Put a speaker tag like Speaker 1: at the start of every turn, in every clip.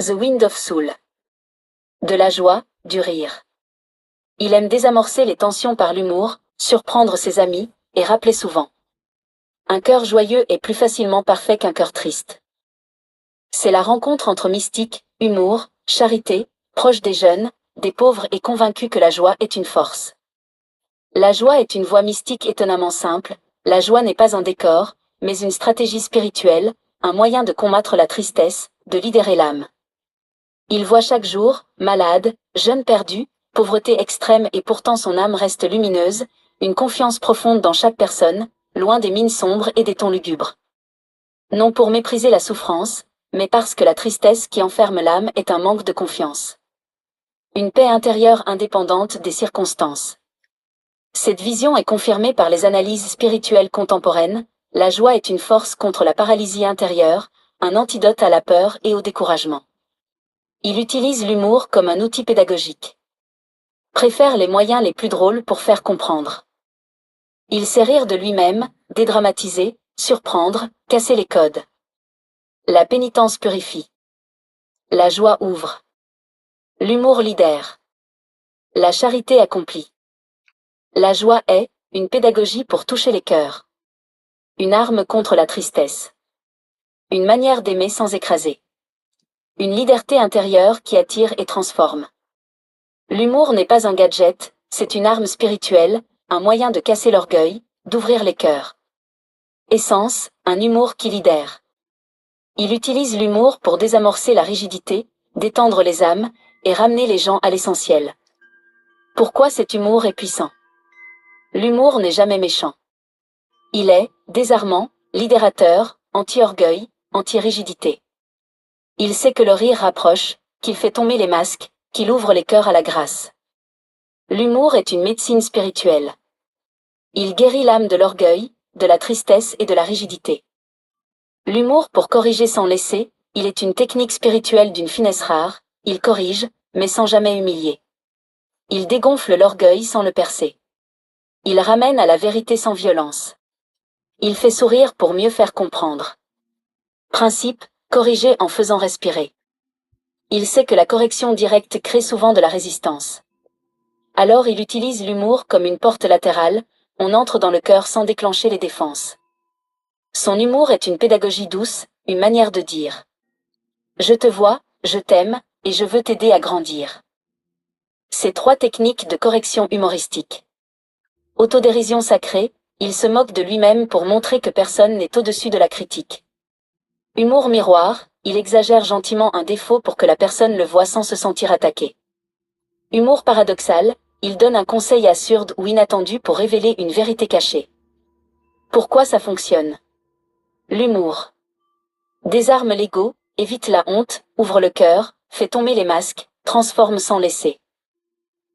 Speaker 1: The Wind of Soul. De la joie, du rire. Il aime désamorcer les tensions par l'humour, surprendre ses amis, et rappeler souvent. Un cœur joyeux est plus facilement parfait qu'un cœur triste. C'est la rencontre entre mystique, humour, charité, proche des jeunes, des pauvres et convaincu que la joie est une force. La joie est une voie mystique étonnamment simple, la joie n'est pas un décor, mais une stratégie spirituelle, un moyen de combattre la tristesse, de libérer l'âme. Il voit chaque jour, malade, jeune perdu, pauvreté extrême et pourtant son âme reste lumineuse, une confiance profonde dans chaque personne, loin des mines sombres et des tons lugubres. Non pour mépriser la souffrance, mais parce que la tristesse qui enferme l'âme est un manque de confiance. Une paix intérieure indépendante des circonstances. Cette vision est confirmée par les analyses spirituelles contemporaines, la joie est une force contre la paralysie intérieure, un antidote à la peur et au découragement. Il utilise l'humour comme un outil pédagogique. Préfère les moyens les plus drôles pour faire comprendre. Il sait rire de lui-même, dédramatiser, surprendre, casser les codes. La pénitence purifie. La joie ouvre. L'humour libère. La charité accomplit. La joie est une pédagogie pour toucher les cœurs. Une arme contre la tristesse. Une manière d'aimer sans écraser. Une liberté intérieure qui attire et transforme. L'humour n'est pas un gadget, c'est une arme spirituelle, un moyen de casser l'orgueil, d'ouvrir les cœurs. Essence, un humour qui libère. Il utilise l'humour pour désamorcer la rigidité, détendre les âmes, et ramener les gens à l'essentiel. Pourquoi cet humour est puissant? L'humour n'est jamais méchant. Il est désarmant, libérateur, anti-orgueil, anti-rigidité. Il sait que le rire rapproche, qu'il fait tomber les masques, qu'il ouvre les cœurs à la grâce. L'humour est une médecine spirituelle. Il guérit l'âme de l'orgueil, de la tristesse et de la rigidité. L'humour pour corriger sans laisser, il est une technique spirituelle d'une finesse rare, il corrige, mais sans jamais humilier. Il dégonfle l'orgueil sans le percer. Il ramène à la vérité sans violence. Il fait sourire pour mieux faire comprendre. Principe, corriger en faisant respirer. Il sait que la correction directe crée souvent de la résistance. Alors il utilise l'humour comme une porte latérale, on entre dans le cœur sans déclencher les défenses. Son humour est une pédagogie douce, une manière de dire. Je te vois, je t'aime, et je veux t'aider à grandir. Ces 3 techniques de correction humoristique. Autodérision sacrée, il se moque de lui-même pour montrer que personne n'est au-dessus de la critique. Humour miroir, il exagère gentiment un défaut pour que la personne le voie sans se sentir attaqué. Humour paradoxal, il donne un conseil absurde ou inattendu pour révéler une vérité cachée. Pourquoi ça fonctionne? L'humour. Désarme l'ego, évite la honte, ouvre le cœur, fait tomber les masques, transforme sans laisser.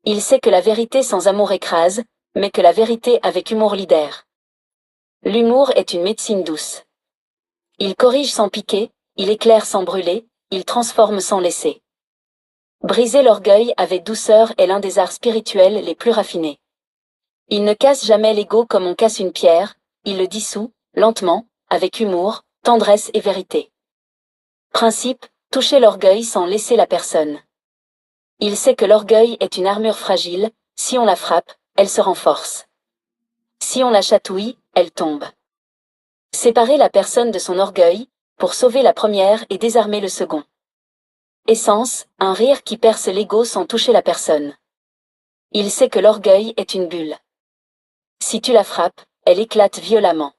Speaker 1: Il sait que la vérité sans amour écrase, mais que la vérité avec humour libère. L'humour est une médecine douce. Il corrige sans piquer, il éclaire sans brûler, il transforme sans laisser. Briser l'orgueil avec douceur est l'un des arts spirituels les plus raffinés. Il ne casse jamais l'ego comme on casse une pierre, il le dissout, lentement, avec humour, tendresse et vérité. Principe, toucher l'orgueil sans laisser la personne. Il sait que l'orgueil est une armure fragile, si on la frappe, elle se renforce. Si on la chatouille, elle tombe. Séparer la personne de son orgueil, pour sauver la première et désarmer le second. Essence, un rire qui perce l'ego sans toucher la personne. Il sait que l'orgueil est une bulle. Si tu la frappes, elle éclate violemment.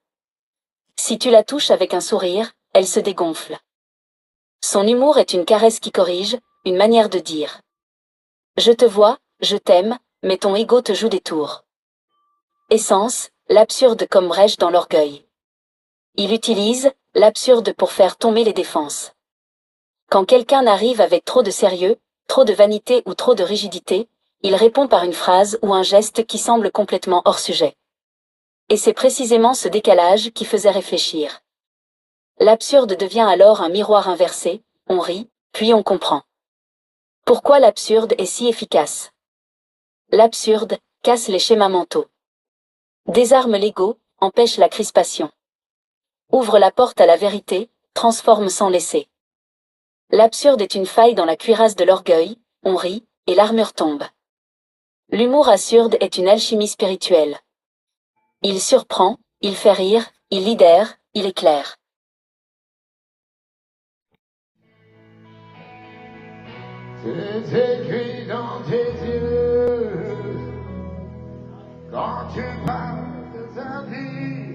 Speaker 1: Si tu la touches avec un sourire, elle se dégonfle. Son humour est une caresse qui corrige, une manière de dire. Je te vois, je t'aime, mais ton ego te joue des tours. Essence, l'absurde comme brèche dans l'orgueil. Il utilise l'absurde pour faire tomber les défenses. Quand quelqu'un arrive avec trop de sérieux, trop de vanité ou trop de rigidité, il répond par une phrase ou un geste qui semble complètement hors sujet. Et c'est précisément ce décalage qui faisait réfléchir. L'absurde devient alors un miroir inversé, on rit, puis on comprend. Pourquoi l'absurde est si efficace? L'absurde casse les schémas mentaux. Désarme l'ego, empêche la crispation. Ouvre la porte à la vérité, transforme sans laisser. L'absurde est une faille dans la cuirasse de l'orgueil, on rit, et l'armure tombe. L'humour absurde est une alchimie spirituelle. Il surprend, il fait rire, il lidère, il éclaire.
Speaker 2: C'est écrit dans tes yeux quand tu parles de ta vie.